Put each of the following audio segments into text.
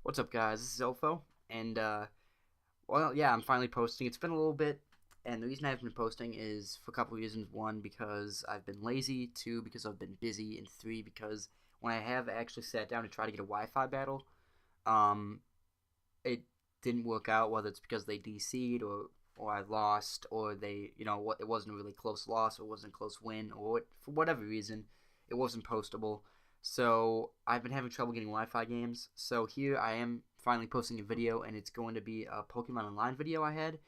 What's up, guys? This is Elfo, and well, yeah, I'm finally posting. It's been a little bit, and the reason I haven't been posting is for a couple of reasons. One, because I've been lazy. Two, because I've been busy. And three, because when I have actually sat down to try to get a Wi-Fi battle, um, it didn't work out. Whether it's because they DC'd or I lost, or it wasn't a really close loss, or it wasn't a close win, or for whatever reason, it wasn't postable. So I've been having trouble getting Wi-Fi games. So here I am finally posting a video, and it's going to be a Pokemon Online video I had.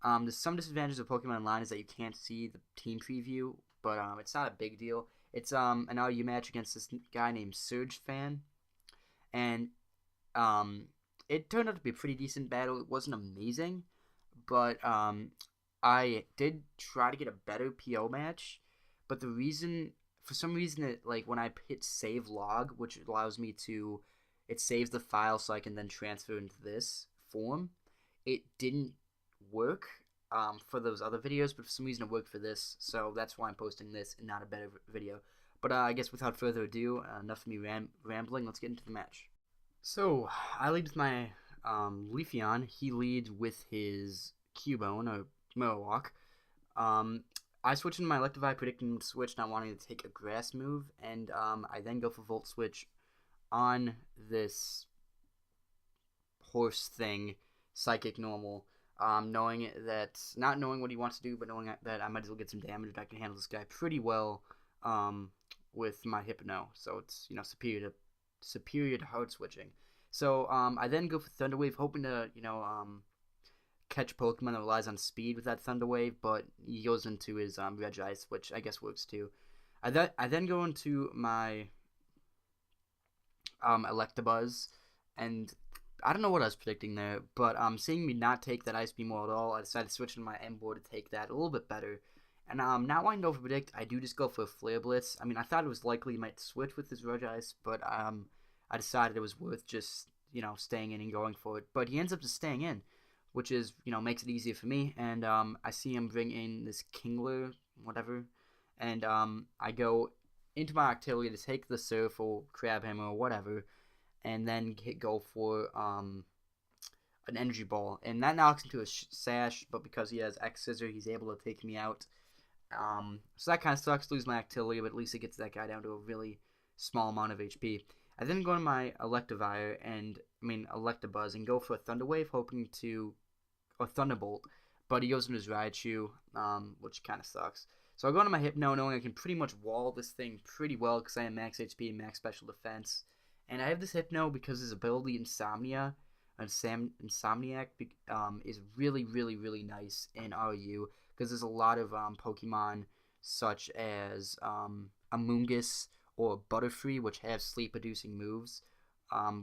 There's some disadvantages of Pokemon Online is that you can't see the team preview, but it's not a big deal. It's an RU match against this guy named Surge Fan, and um, it turned out to be a pretty decent battle. It wasn't amazing, but I did try to get a better PO match. But for some reason, it like when I hit save log, which allows me to, it saves the file so I can then transfer into this form. It didn't work for those other videos, but for some reason it worked for this. So that's why I'm posting this and not a better video. But I guess without further ado, enough of me rambling. Let's get into the match. So I lead with my Leafeon. He leads with his Cubone or Marowak. Um, I switch into my Electivire, predicting switch, not wanting to take a grass move, and I then go for Volt Switch on this horse thing, Psychic Normal, not knowing what he wants to do, but knowing that I might as well get some damage. I can handle this guy pretty well with my Hypno, so it's superior to hard switching. So I then go for Thunder Wave, hoping to catch Pokemon that relies on speed with that Thunder Wave, but he goes into his Regice, which I guess works too. I then go into my Electabuzz, and I don't know what I was predicting there, but seeing me not take that Ice Beam Wall at all, I decided to switch into my M-Board to take that a little bit better. And not wanting to overpredict, I do just go for a Flare Blitz. I mean, I thought it was likely he might switch with his Regice, but I decided it was worth just staying in and going for it. But he ends up just staying in, which is makes it easier for me. And I see him bring in this Kingler, whatever, and I go into my Octillery to take the Surf or Crab Hammer or whatever, and then go for an Energy Ball, and that knocks into a Sash. But because he has X Scissor, he's able to take me out. So that kind of sucks to lose my Octillery, but at least it gets that guy down to a really small amount of HP. I then go to my Electabuzz, and go for a Thunder Wave, hoping to, or Thunderbolt, but he goes into his Raichu, which kind of sucks. So I go into my Hypno, knowing I can pretty much wall this thing pretty well because I have max HP and max special defense. And I have this Hypno because his ability Insomniac is really, really, really nice in RU because there's a lot of Pokemon such as Amoonguss or Butterfree, which have sleep-producing moves,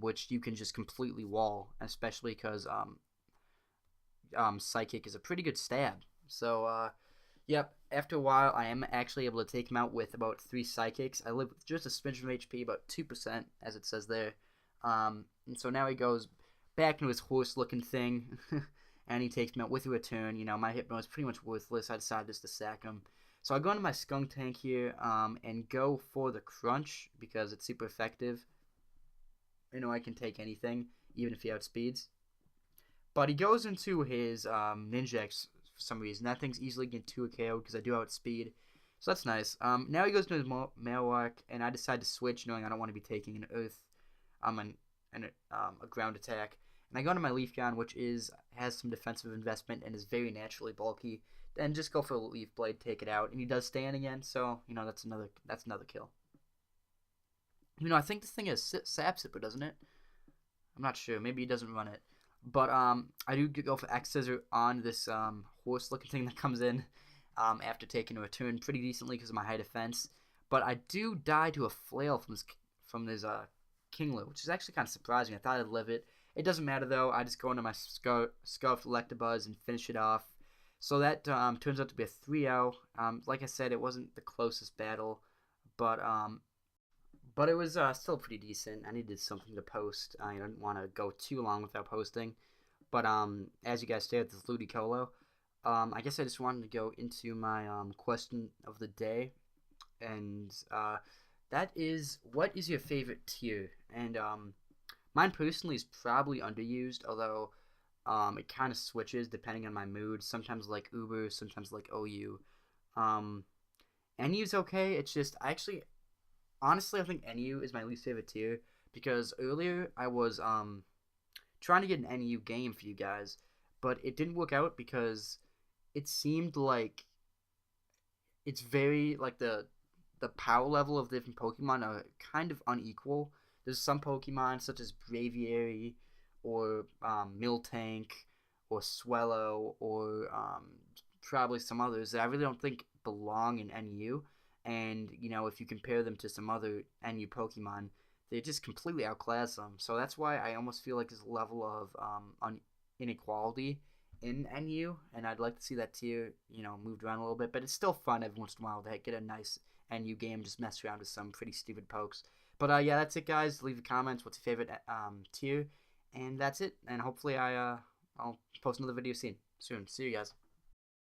which you can just completely wall, especially because Psychic is a pretty good stab. So, yep, after a while, I am actually able to take him out with about 3 Psychics. I live with just a smidge of HP, about 2%, as it says there. And so now he goes back into his horse-looking thing, and he takes me out with a return. My Hypno is pretty much worthless. I decided just to sack him. So I go into my Skunk Tank here and go for the Crunch because it's super effective. I can take anything, even if he outspeeds. But he goes into his Ninjax for some reason. That thing's easily getting 2 KO because I do outspeed. So that's nice. Now he goes into his Marowak, and I decide to switch, knowing I don't want to be taking an Earth, a ground attack. And I go into my Leafeon, which has some defensive investment and is very naturally bulky. Then just go for a Leaf Blade, take it out, and he does stay in again. So that's another kill. I think this thing has Sap Sipper, doesn't it? I'm not sure. Maybe he doesn't run it. But I do go for X Scissor on this horse-looking thing that comes in after taking a return pretty decently because of my high defense. But I do die to a flail from this Kingler, which is actually kind of surprising. I thought I'd live it. It doesn't matter though. I just go into my Scarfed Electabuzz and finish it off. So that turns out to be a 3-0. Like I said, it wasn't the closest battle, but it was still pretty decent. I needed something to post. I didn't want to go too long without posting. But as you guys stared, this Ludicolo. I guess I just wanted to go into my question of the day, and that is, what is your favorite tier? And Mine personally is probably underused, although it kind of switches depending on my mood. Sometimes I like Uber, sometimes I like OU. Um, NU's okay. It's just I actually honestly I think NU is my least favorite tier because earlier I was trying to get an NU game for you guys, but it didn't work out because it seemed like it's very like the power level of the different Pokemon are kind of unequal. There's some Pokemon such as Braviary or Miltank or Swellow or probably some others that I really don't think belong in NU. And you know, if you compare them to some other NU Pokemon, they just completely outclass them. So that's why I almost feel like there's a level of inequality in NU, and I'd like to see that tier, you know, moved around a little bit. But it's still fun every once in a while to get a nice NU game, just mess around with some pretty stupid pokes. But yeah, that's it, guys. Leave the comments. What's your favorite tier? And that's it. And hopefully I'll post another video soon. See you guys.